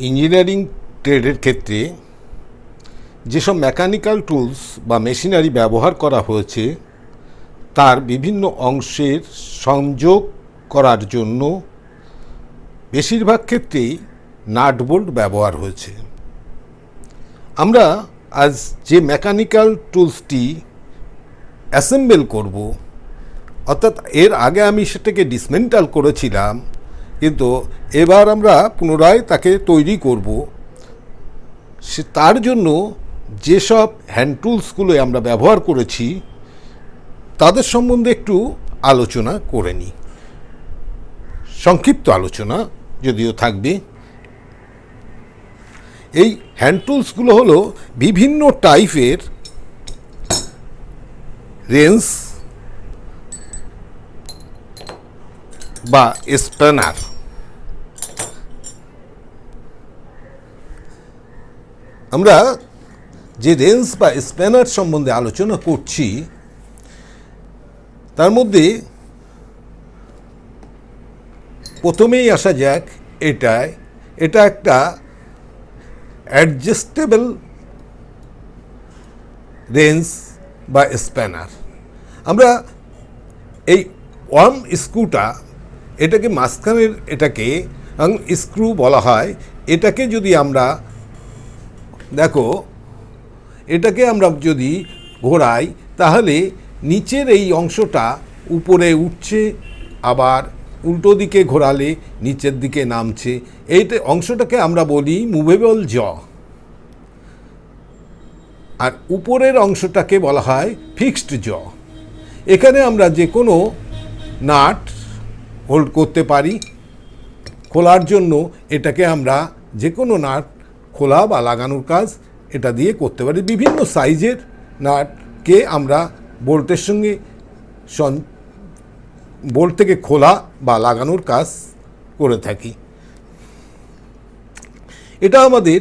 Engineering ট্রেডের ক্ষেত্রে যেসব mechanical tools বা মেশিনারি ব্যবহার করা হয়েছে তার বিভিন্ন অংশের সংযোগ করার জন্য বেশিরভাগ ক্ষেত্রেই নাট বোল্ট ব্যবহার হয়েছে। আমরা আজ যে মেকানিক্যাল টুলসটি অ্যাসেম্বল করব, অর্থাৎ এর আগে আমি সেটাকে ডিসমেন্টাল করেছিলাম, কিন্তু এবার আমরা পুনরায় তাকে তৈরি করব। তার জন্য যেসব হ্যান্ড টুলসগুলো আমরা ব্যবহার করেছি তাদের সম্বন্ধে একটু আলোচনা করে নিই। সংক্ষিপ্ত আলোচনা যদিও থাকবে। এই হ্যান্ড টুলসগুলো হলো বিভিন্ন টাইপের রেঞ্জ বা স্প্যানার। আমরা যে রেঞ্জ বা স্প্যানার সম্বন্ধে আলোচনা করছি তার মধ্যে প্রথমেই আসা যাক এটা একটা অ্যাডজাস্টেবল রেঞ্জ বা স্প্যানার। আমরা এই ওয়ার্ম স্ক্রুটা এটাকে মাঝখানের এটাকে স্ক্রু বলা হয়। এটাকে যদি আমরা দেখো, এটাকে আমরা যদি ঘোরাই তাহলে নিচের এই অংশটা উপরে উঠছে, আবার উল্টো দিকে ঘোরালে নিচের দিকে নামছে। এই অংশটাকে আমরা বলি মুভেবল জ, আর উপরের অংশটাকে বলা হয় ফিক্সড জ। এখানে আমরা যে কোনো নাট হোল্ড করতে পারি। খোলার জন্য এটাকে আমরা যে কোনো নাট খোলা বা লাগানোর কাজ এটা দিয়ে করতে পারি। বিভিন্ন সাইজের নাটকে আমরা বোল্টের সঙ্গে বোল্ট থেকে খোলা বা লাগানোর কাজ করে থাকি। এটা আমাদের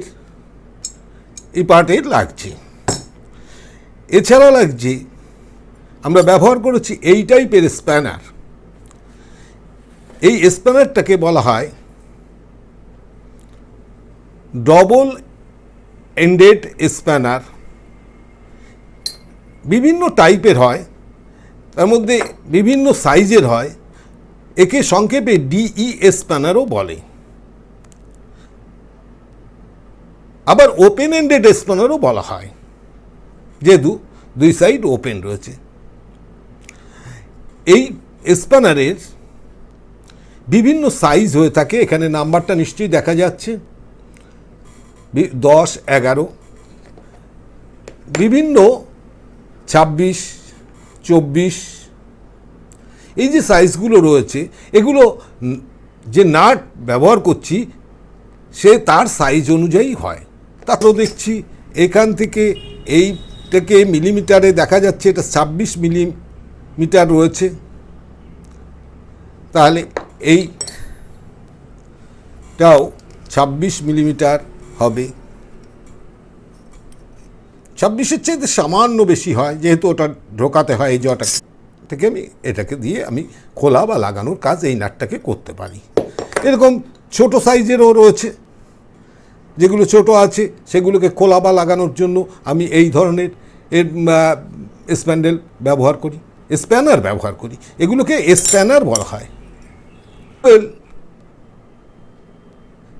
এই পার্টে লাগছে। এছাড়া লাগছে, আমরা ব্যবহার করেছি এই টাইপের স্প্যানার। এই স্প্যানারটাকে বলা হয় ডবল এন্ডেড স্প্যানার। বিভিন্ন টাইপের হয়, তার মধ্যে বিভিন্ন সাইজের হয়। একে সংক্ষেপে ডিই স্প্যানারও বলে। আবার ওপেন এন্ডেড স্প্যানারও বলা হয়, যেহেতু দুই সাইড ওপেন রয়েছে। এই স্প্যানারের বিভিন্ন সাইজ হয়ে থাকে। এখানে নাম্বারটা নিশ্চয়ই দেখা যাচ্ছে, 10, 11, বিভিন্ন 26, 24। এই যে সাইজগুলো রয়েছে, এগুলো যে নাট ব্যবহার করছি সে তার সাইজ অনুযায়ী হয়। তারপরেও দেখছি এখান থেকে এইটাকে মিলিমিটারে দেখা যাচ্ছে এটা 26 মিলিমিটার রয়েছে। তাহলে এইটাও 26 মিলিমিটার হবে। 26-এর চাইতে সামান্য বেশি হয়, যেহেতু ওটা ঢোকাতে হয় এই জটা থেকে। এটাকে দিয়ে আমি খোলা বা লাগানোর কাজ এই নাটটাকে করতে পারি। এরকম ছোট সাইজেরও রয়েছে, যেগুলো ছোট আছে সেগুলোকে খোলা বা লাগানোর জন্য আমি এই ধরনের স্প্যানার ব্যবহার করি। এগুলোকে স্প্যানার বলা হয়।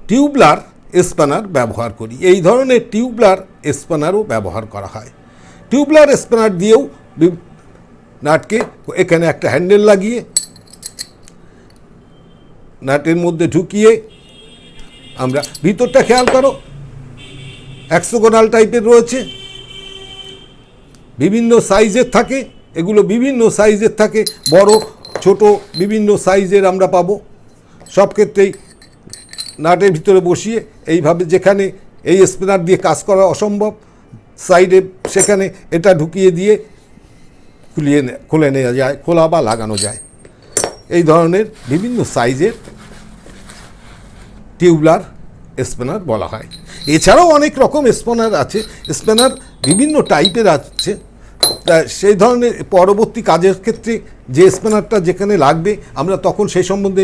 টিউবলার স্প্যানার ব্যবহার করি। এই ধরনের টিউবলার স্প্যানারও ব্যবহার করা হয়। টিউবলার স্প্যানার দিয়েও নাটকে এখানে একটা হ্যান্ডেল লাগিয়ে নাটের মধ্যে ঢুকিয়ে আমরা, ভিতরটা খেয়াল করো, হেক্সাগোনাল টাইপের রয়েছে, বিভিন্ন সাইজের থাকে। এগুলো বিভিন্ন সাইজের থাকে, বড় ছোট বিভিন্ন সাইজের আমরা পাবো। সব ক্ষেত্রেই নাটের ভিতরে বসিয়ে এইভাবে, যেখানে এই স্পিনার দিয়ে কাজ করা অসম্ভব সাইডে, সেখানে এটা ঢুকিয়ে দিয়ে খুলে নেওয়া যায়, খোলা বা লাগানো যায়। এই ধরনের বিভিন্ন সাইজের টিউবলার স্প্যানার বলা হয়। এছাড়াও অনেক রকম স্প্যানার আছে। স্প্যানার বিভিন্ন টাইপের আছে। সেই ধরনের পরবর্তী কাজের ক্ষেত্রে যে স্প্যানারটা যেখানে লাগবে আমরা তখন সেই সম্বন্ধে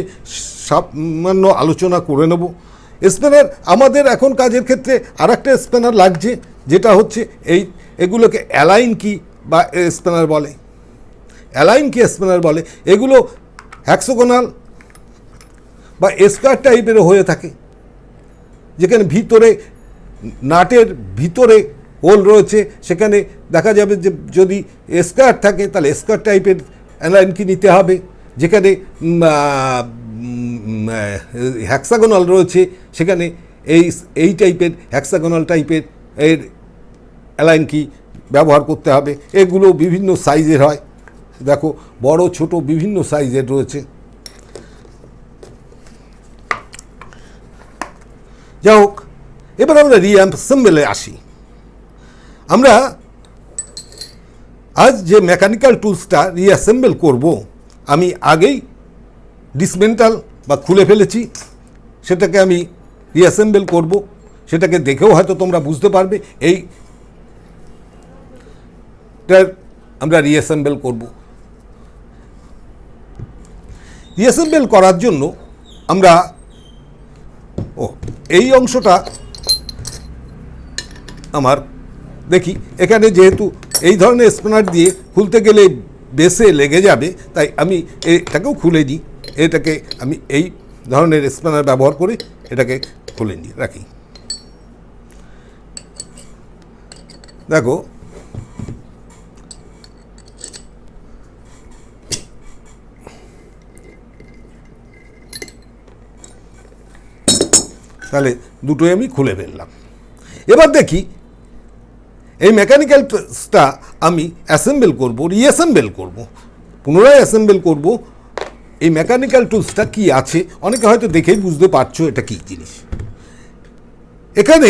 সামান্য আলোচনা করে নেব। স্প্যানার আমাদের এখন কাজের ক্ষেত্রে আর একটা স্প্যানার লাগছে, যেটা হচ্ছে এগুলোকে অ্যালাইন কি বা স্প্যানার বলে, অ্যালাইন কি স্প্যানার বলে। এগুলো হ্যাক্সাগোনাল বা স্কোয়ার টাইপের হয়ে থাকে, যেখানে ভিতরে নাটের ভিতরে হোল রয়েছে, সেখানে দেখা যাবে যে যদি স্কোয়ার থাকে তাহলে স্কোয়ার টাইপের অ্যালাইন কি নিতে হবে, যেখানে হ্যাক্সাগোনাল রয়েছে সেখানে এই টাইপের হ্যাক্সাগোনাল টাইপের এর অ্যালাইন কি ব্যবহার করতে হবে। এগুলো বিভিন্ন সাইজের হয়, দেখো বড় ছোট বিভিন্ন সাইজের রয়েছে। যাই হোক, এবার আমরা রিঅ্যাসেম্বলে আসি। আমরা আজ যে মেকানিক্যাল টুলসটা রিঅ্যাসেম্বল করব, আমি আগেই ডিসমেন্টাল বা খুলে ফেলেছি, সেটাকে আমি রিঅ্যাসেম্বল করব। সেটাকে দেখেও হয়তো তোমরা বুঝতে পারবে এইটার আমরা রিঅ্যাসেম্বল করব। রিঅ্যাসেম্বল করার জন্য আমরা এই অংশটা আমার দেখি, এখানে যেহেতু এই ধরনের স্প্যানার দিয়ে খুলতে গেলে বেসে লেগে যাবে, তাই আমি এটাকেও খুলে দিই। এটাকে আমি এই ধরনের স্প্যানার ব্যবহার করে এটাকে খুলে নিই, রাখি। দেখো তাহলে দুটোই আমি খুলে ফেললাম। এবার দেখি এই মেকানিক্যাল টুলসটা আমি অ্যাসেম্বল করব, রিঅ্যাসেম্বল করব, পুনরায় অ্যাসেম্বল করব। এই মেকানিক্যাল টুলসটা কি আছে অনেকে হয়তো দেখেই বুঝতে পারছো এটা কি জিনিস। এখানে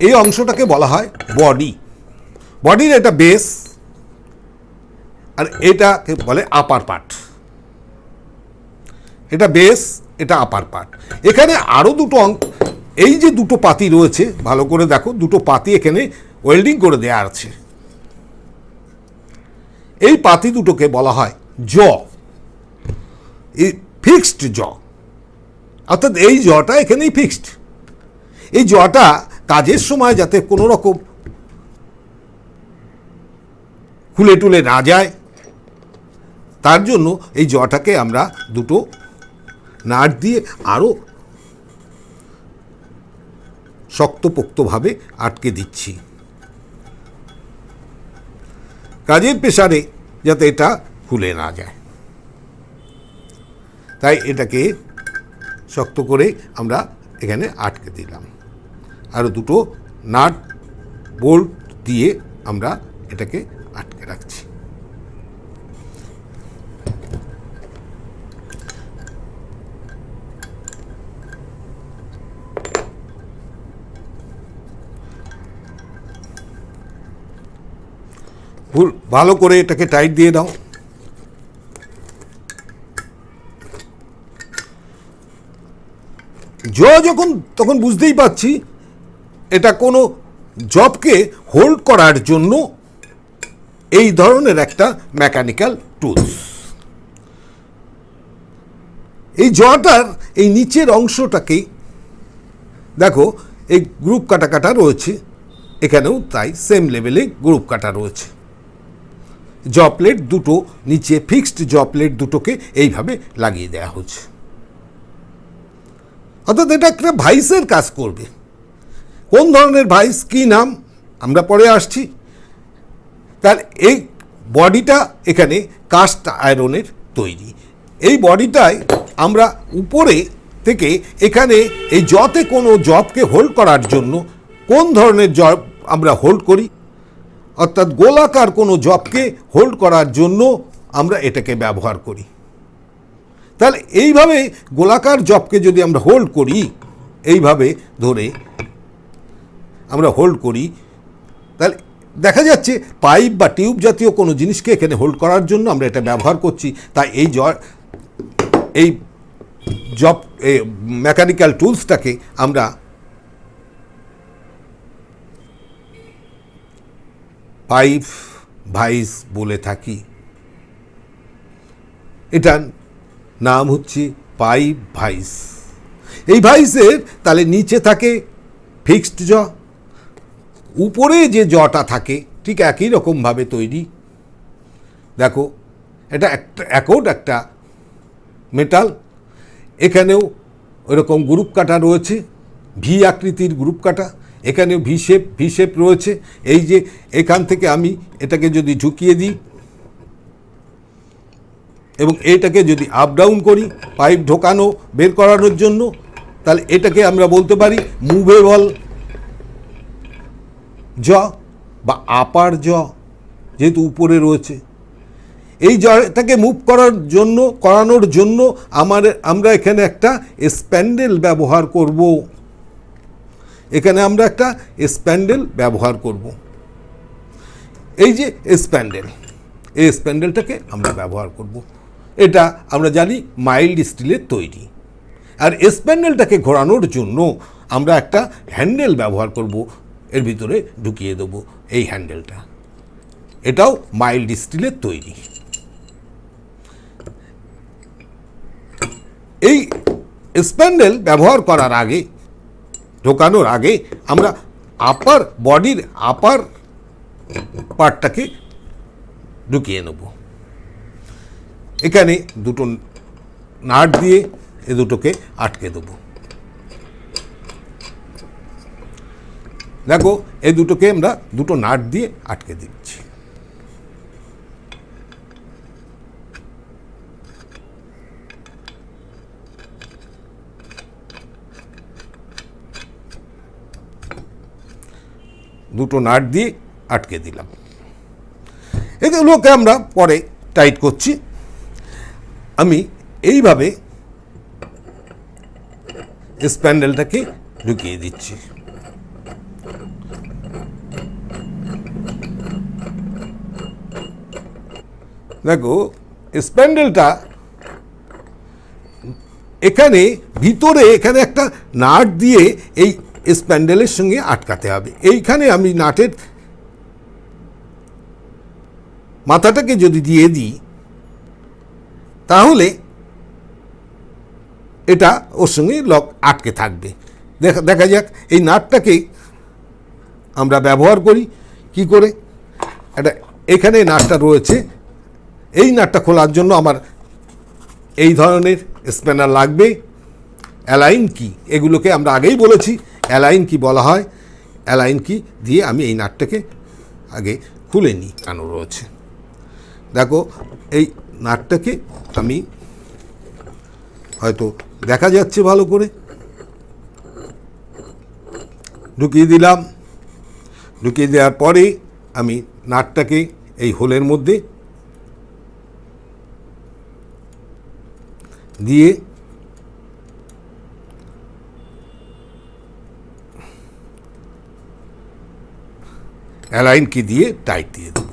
এই অংশটাকে বলা হয় বডি। বডির এটা বেস, আর এটাকে বলে আপার পার্ট। এটা বেস, এটা আপার পার্ট। এখানে আরও দুটো এই যে দুটো পাতি রয়েছে, ভালো করে দেখো, দুটো পাতি এখানে ওয়েল্ডিং করে দেওয়া আছে। এই পাতি দুটোকে বলা হয় জ, এই ফিক্সড জ, অর্থাৎ এই জটা এখানেই ফিক্সড। এই জটা কাজের সময় যাতে কোনো রকম খুলে টুলে না যায়, তার জন্য এই জটাকে আমরা দুটো নাট দিয়ে আরও শক্তপোক্তভাবে আটকে দিচ্ছি, কাজের প্রেসারে যাতে এটা খুলে না যায়। তাই এটাকে শক্ত করে আমরা এখানে আটকে দিলাম। আরও দুটো নাট বোল্ট দিয়ে আমরা এটাকে আটকে রাখছি। ভালো করে এটাকে টাইট দিয়ে দাও। যখন তখন বুঝতেই পারছি এটা কোনো জবকে হোল্ড করার জন্য এই ধরনের একটা মেকানিক্যাল টুলস। এই জটার এই নিচের অংশটাকে দেখো, এই গ্রুপ কাটা কাটা রয়েছে, এখানেও তাই সেম লেভেলে গ্রুপ কাটা রয়েছে। জপ্লেট দুটো নিচে ফিক্সড জপ্লেট দুটোকে এইভাবে লাগিয়ে দেওয়া হচ্ছে, অর্থাৎ এটা একটা ভাইসের কাজ করবে। কোন ধরনের ভাইস, কি নাম আমরা পরে আসছি। তার এই বডিটা এখানে কাস্ট আয়রনের তৈরি। এই বডিটায় আমরা উপরে থেকে এখানে এই জতে কোনো জবকে হোল্ড করার জন্য কোন ধরনের জব আমরা হোল্ড করি, অর্থাৎ গোলাকার কোনো জবকে হোল্ড করার জন্য আমরা এটাকে ব্যবহার করি। তাহলে এইভাবে গোলাকার জবকে যদি আমরা হোল্ড করি, এইভাবে ধরে আমরা হোল্ড করি, তাহলে দেখা যাচ্ছে পাইপ বা টিউব জাতীয় কোনো জিনিসকে এখানে হোল্ড করার জন্য আমরা এটা ব্যবহার করছি। তাই এই জব মেকানিক্যাল টুলসটাকে আমরা পাইপ ভাইস বলে থাকি। এটার নাম হচ্ছে পাইপ ভাইস। এই ভাইসের তাহলে নিচে থাকে ফিক্সড জ, উপরে যে জটা থাকে ঠিক একই রকমভাবে তৈরি। দেখো এটা একটা মেটাল, এখানেও ওইরকম গ্রুপ কাটা রয়েছে, ভি আকৃতির গ্রুপ কাটা, এখানেও ভি শেপ রয়েছে। এই যে এখান থেকে আমি এটাকে যদি ঝুঁকিয়ে দিই এবং এটাকে যদি আপ ডাউন করি পাইপ ঢোকানো বের করানোর জন্য, তাহলে এটাকে আমরা বলতে পারি মুভেবল জ বা আপার জ, যেহেতু উপরে রয়েছে। এই জটাকে মুভ করানোর জন্য আমরা এখানে একটা স্প্যান্ডেল ব্যবহার করব। এখানে আমরা একটা স্প্যান্ডেল ব্যবহার করব। এই যে স্প্যান্ডেল, এই স্প্যান্ডেলটাকে আমরা ব্যবহার করব। এটা আমরা জানি মাইল্ড স্টিলের তৈরি। আর স্প্যান্ডেলটাকে ঘোরানোর জন্য আমরা একটা হ্যান্ডেল ব্যবহার করব, এর ভিতরে ঢুকিয়ে দেবো এই হ্যান্ডেলটা, এটাও মাইল্ড স্টিলের তৈরি। এই স্প্যান্ডেল ব্যবহার করার আগে, ঢোকানোর আগে আমরা বডির আপার পার্টটাকে ঢুকিয়ে নেব। এখানে দুটো নাট দিয়ে এ দুটোকে আটকে দেব। দেখো এই দুটোকে আমরা দুটো নাট দিয়ে আটকে দিচ্ছি। দুটো নাট দিয়ে আটকে দিলাম। এগুলোকে আমরা পরে টাইট করছি। আমি এইভাবে স্প্যান্ডেলটাকে ঢুকিয়ে দিচ্ছি। দেখো স্প্যান্ডেলটা এখানে ভিতরে এখানে একটা নাট দিয়ে এই স্প্যান্ডেলের সঙ্গে আটকাতে হবে। এইখানে আমি নাটের মাথাটাকে যদি দিয়ে দিই তাহলে এটা ওর সঙ্গে আটকে থাকবে। দেখা যাক এই নাটটাকে আমরা ব্যবহার করি কি করে। এখানে নাটটা রয়েছে, এই নাটটা খোলার জন্য আমার এই ধরনের স্প্যানার লাগবে। অ্যালাইন কি, এগুলোকে আমরা আগেই বলেছি অ্যালাইন কি বলা হয়। অ্যালাইন কি দিয়ে আমি এই নাটটাকে আগে খুলে নিই, কেন রয়েছে। দেখো এই নাটটাকে আমি, হয়তো দেখা যাচ্ছে ভালো করে, ঢুকিয়ে দিলাম। ঢুকিয়ে দেওয়ার পরে আমি নাটটাকে এই হোলের মধ্যে দিয়ে অ্যালাইন কি দিয়ে টাইট দিয়ে দেব।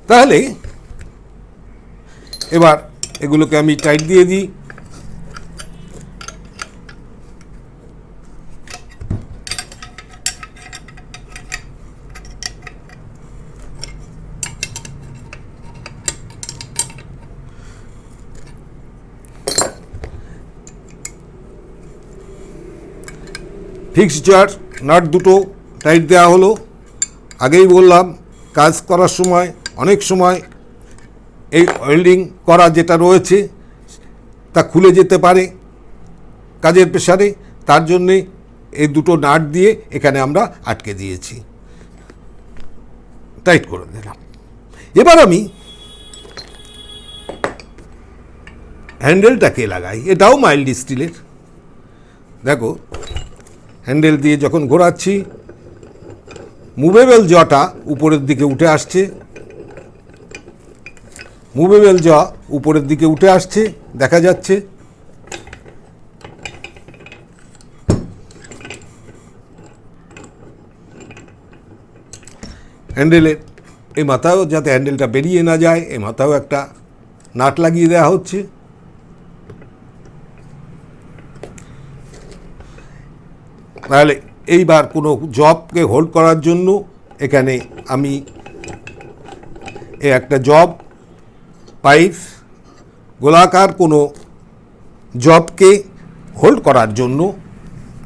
তাহলে এবার এগুলোকে আমি টাইট দিয়ে দিই। ফিক্সচার নাট দুটো টাইট দেওয়া হলো। আগেই বললাম কাজ করার সময় অনেক সময় এই ওয়েল্ডিং করা যেটা রয়েছে তা খুলে যেতে পারে কাজের প্রেসারে, তার জন্যে এই দুটো নাট দিয়ে এখানে আমরা আটকে দিয়েছি, টাইট করে দিলাম। এবার আমি হ্যান্ডেলটাকে লাগাই, এটাও মাইল্ড স্টিলের। দেখো হ্যান্ডেল দিয়ে যখন ঘোরাচ্ছি মুভেবল জটা উপরের দিকে উঠে আসছে, মুভেবল জ উপরের দিকে উঠে আসছে, দেখা যাচ্ছে। হ্যান্ডেলের এই মাথাও যাতে হ্যান্ডেলটা বেরিয়ে না যায়, এই মাথাও একটা নাট লাগিয়ে দেওয়া হচ্ছে। তাহলে এইবার কোনো জবকে হোল্ড করার জন্য এখানে আমি একটা জব পাইপ, গোলাকার কোনো জবকে হোল্ড করার জন্য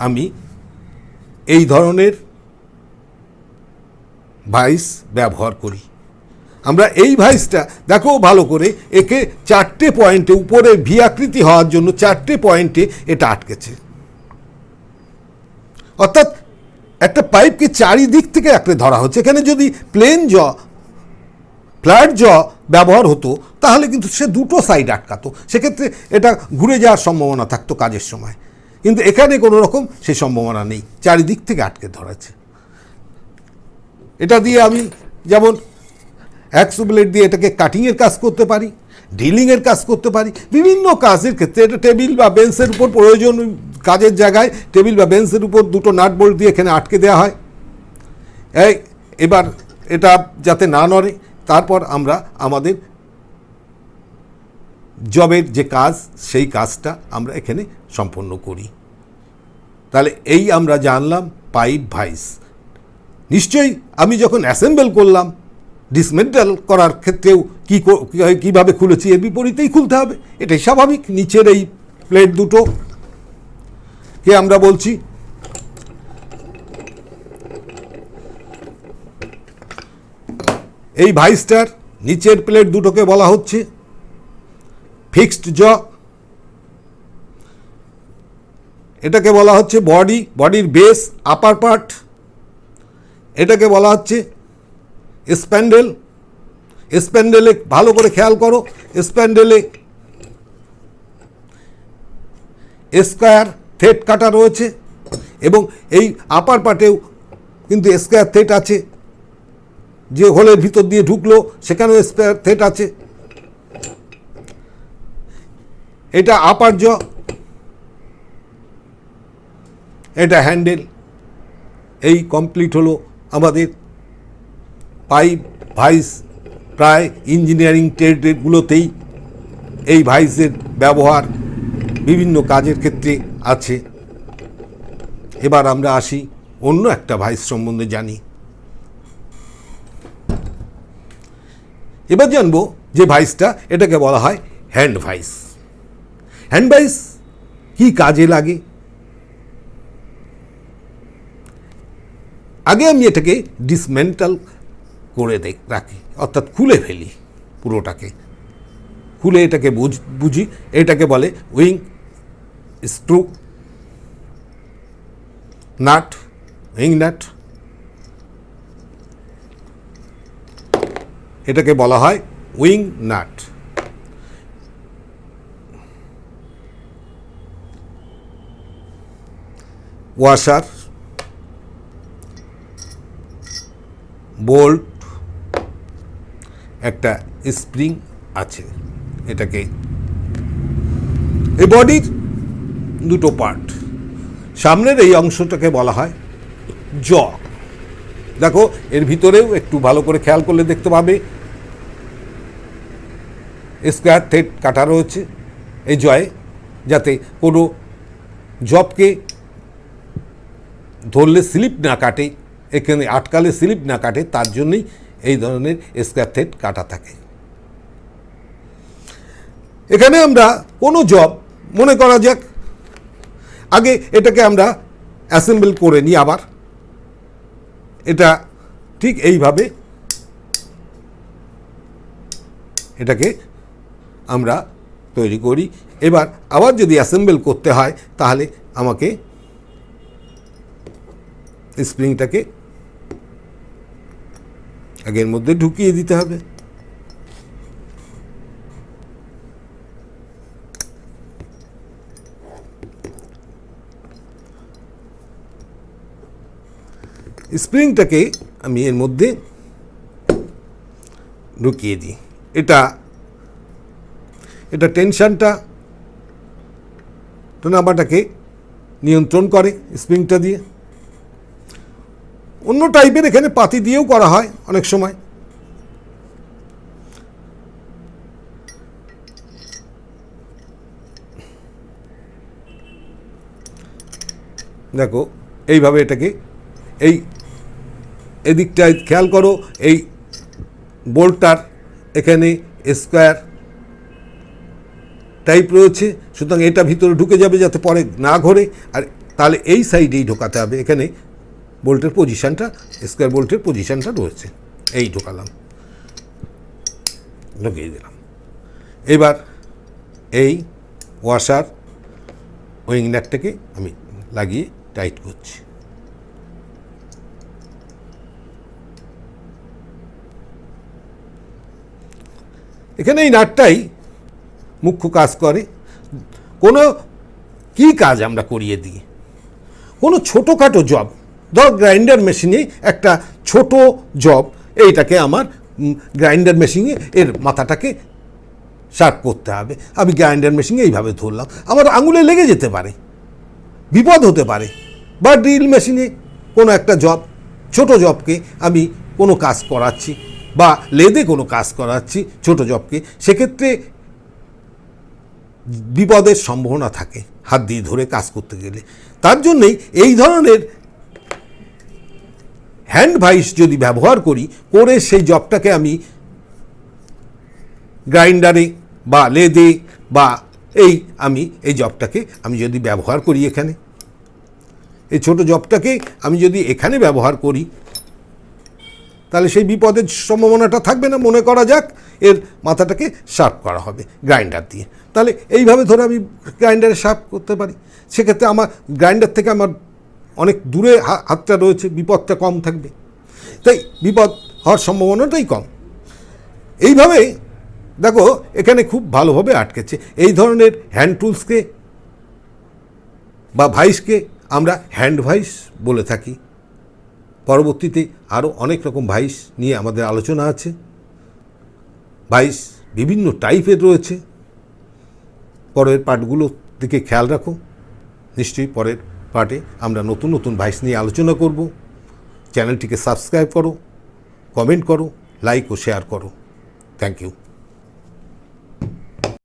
আমি এই ধরনের ভাইস ব্যবহার করি। আমরা এই ভাইসটা দেখো ভালো করে, একে 4টে পয়েন্টে, উপরে ভি আকৃতি হওয়ার জন্য 4টে পয়েন্টে এটা আটকেছে। অর্থাৎ একটা পাইপকে চারিদিক থেকে আঁকড়ে ধরা হচ্ছে। এখানে যদি প্লেন জ, ফ্ল্যাট জ ব্যবহার হতো তাহলে কিন্তু সে দুটো সাইড আটকাতো, সেক্ষেত্রে এটা ঘুরে যাওয়ার সম্ভাবনা থাকতো কাজের সময়। কিন্তু এখানে কোনো রকম সেই সম্ভাবনা নেই, চারিদিক থেকে আটকে ধরেছে। এটা দিয়ে আমি যেমন অ্যাক্সো ব্লেড দিয়ে এটাকে কাটিংয়ের কাজ করতে পারি, ড্রিলিংয়ের কাজ করতে পারি, বিভিন্ন কাজের ক্ষেত্রে। এটা টেবিল বা বেঞ্চের উপর প্রয়োজন, কাজের জায়গায় টেবিল বা বেঞ্চের উপর দুটো নাট বোল্ট দিয়ে এখানে আটকে দেওয়া হয়। এবার এটা যাতে না নড়ে, তারপর আমরা আমাদের জবের যে কাজ সেই কাজটা আমরা এখানে সম্পন্ন করি। তাহলে এই আমরা জানলাম পাইপ ভাইস। নিশ্চয়ই আমি যখন অ্যাসেম্বল করলাম, ডিসমেন্টাল করার ক্ষেত্রেও কীভাবে খুলেছি এর বিপরীতেই খুলতে হবে, এটাই স্বাভাবিক। নিচের এই প্লেট দুটো কে আমরা বলছি এই ভাইসটার নিচের প্লেট দুটোকে বলা হচ্ছে ফিক্সড জ, এটাকে বলা হচ্ছে বডি, বডির বেস আপার পার্ট, এটাকে বলা হচ্ছে স্প্যান্ডেল। স্প্যান্ডেলে ভালো করে খেয়াল করো, স্প্যান্ডেলে স্কোয়ার থ্রেড কাটা রয়েছে এবং এই আপার পার্টেও কিন্তু স্কোয়ার থ্রেড আছে। যে হোলের ভিতর দিয়ে ঢুকলো সেখানেও স্কোয়ার থ্রেড আছে। এটা আপার জ, এটা হ্যান্ডেল। এই কমপ্লিট হলো আমাদের পাইপ ভাইস। প্রায় ইঞ্জিনিয়ারিং ট্রেডগুলোতেই এই ভাইসের ব্যবহার বিভিন্ন কাজের ক্ষেত্রে আছে। এবার আমরা আসি অন্য একটা ভাইস সম্বন্ধে জানি। এবার জানবো যে ভাইসটা, এটাকে বলা হয় হ্যান্ড ভাইস। হ্যান্ড ভাইস কি কাজে লাগে? আগে আমি এটাকে ডিসমেন্টাল করে রাখি, অর্থাৎ খুলে ফেলি, পুরোটাকে খুলে এটাকে বুঝি। এটাকে বলে wing screw nut, wing nut. এটাকে বলা হয় উইং নাট। ওয়াশার, বোল্ট, একটা স্প্রিং আছে। এটাকে এই বডির দুটো পার্ট, সামনের এই অংশটাকে বলা হয় জ। দেখো এর ভিতরেও একটু ভালো করে খেয়াল করলে দেখতে পাবে স্কোয়ার থ্রেড কাটা রয়েছে এই জয়ে, যাতে কোনো জবকে ধরলে স্লিপ না কাটে, এখানে আটকালে স্লিপ না কাটে, তার জন্যই এই ধরনের স্কোয়ার থ্রেড কাটা থাকে। এখানে আমরা কোনো জব, মনে করা যাক আগে এটাকে আমরা অ্যাসেম্বল করে নিই। আবার এটা ঠিক এইভাবে এটাকে আমরা তৈরি করি। এবার আবার যদি অ্যাসেম্বল করতে হয় তাহলে আমাকে স্প্রিংটাকে আগের মধ্যে ঢুকিয়ে দিতে হবে। স্প্রিংটাকে আমি এর মধ্যে ঢুকিয়ে দিই। এটা টেনশনটা, টানাবাটাকে নিয়ন্ত্রণ করে স্প্রিংটা দিয়ে। অন্য টাইপের এখানে পাতি দিয়েও করা হয় অনেক সময়। দেখো এইভাবে এটাকে এই এদিকটায় খেয়াল করো, এই বোল্টটার এখানে স্কোয়ার টাইপ রয়েছে, সুতরাং এটা ভিতরে ঢুকে যাবে যাতে পরে না ঘোরে। আর তাহলে এই সাইডেই ঢোকাতে হবে, এখানে বোল্টের পজিশানটা, স্কোয়ার বোল্টের পজিশানটা রয়েছে, এই ঢোকালাম, ঢুকিয়ে দিলাম। এবার এই ওয়াশার উইং নাটটাকে আমি লাগিয়ে টাইট করছি। এখানে এই নাটটাই মুখ্য কাজ করে। কোনো কি কাজ আমরা করিয়ে দিই, কোনো ছোটোখাটো জব, ধর গ্রাইন্ডার মেশিনে একটা ছোট জব, এইটাকে আমার গ্রাইন্ডার মেশিনে এর মাথাটাকে শার্প করতে হবে। আমি গ্রাইন্ডার মেশিনে এইভাবে ধরলাম, আমার আঙুলে লেগে যেতে পারে, বিপদ হতে পারে। বা ড্রিল মেশিনে কোনো একটা জব, ছোট জবকে আমি কোনো কাজ করাচ্ছি, বা লেদে কোনো কাজ করাচ্ছি ছোট জবকে, সেক্ষেত্রে বিপদের সম্ভাবনা থাকে হাত দিয়ে ধরে কাজ করতে গেলে। তার জন্যেই এই ধরনের হ্যান্ড ভাইস যদি ব্যবহার করি, করে সেই জবটাকে আমি গ্রাইন্ডারে বা লেদে বা আমি এই জবটাকে আমি যদি ব্যবহার করি, এখানে এই ছোট জবটাকে আমি যদি এখানে ব্যবহার করি, তাহলে সেই বিপদের সম্ভাবনাটা থাকবে না। মনে করা যাক এর মাথাটাকে শার্প করা হবে গ্রাইন্ডার দিয়ে, তাহলে এইভাবে ধরে আমি গ্রাইন্ডারে শার্প করতে পারি। সেক্ষেত্রে আমার গ্রাইন্ডার থেকে আমার অনেক দূরে হাতটা রয়েছে, বিপদটা কম থাকবে, তাই বিপদ হওয়ার সম্ভাবনাটাই কম। এইভাবে দেখো এখানে খুব ভালোভাবে আটকেছে। এই ধরনের হ্যান্ড টুলসকে বা ভাইসকে আমরা হ্যান্ড ভাইস বলে থাকি। পরবর্তীতে আরও অনেক রকম ভাইস নিয়ে আমাদের আলোচনা আছে। ভাইস বিভিন্ন টাইপের রয়েছে। পরের পার্টগুলোর দিকে খেয়াল রাখো, নিশ্চয়ই পরের পার্টে আমরা নতুন নতুন ভাইস নিয়ে আলোচনা করব। চ্যানেলটিকে সাবস্ক্রাইব করো, কমেন্ট করো, লাইক ও শেয়ার করো। Thank you.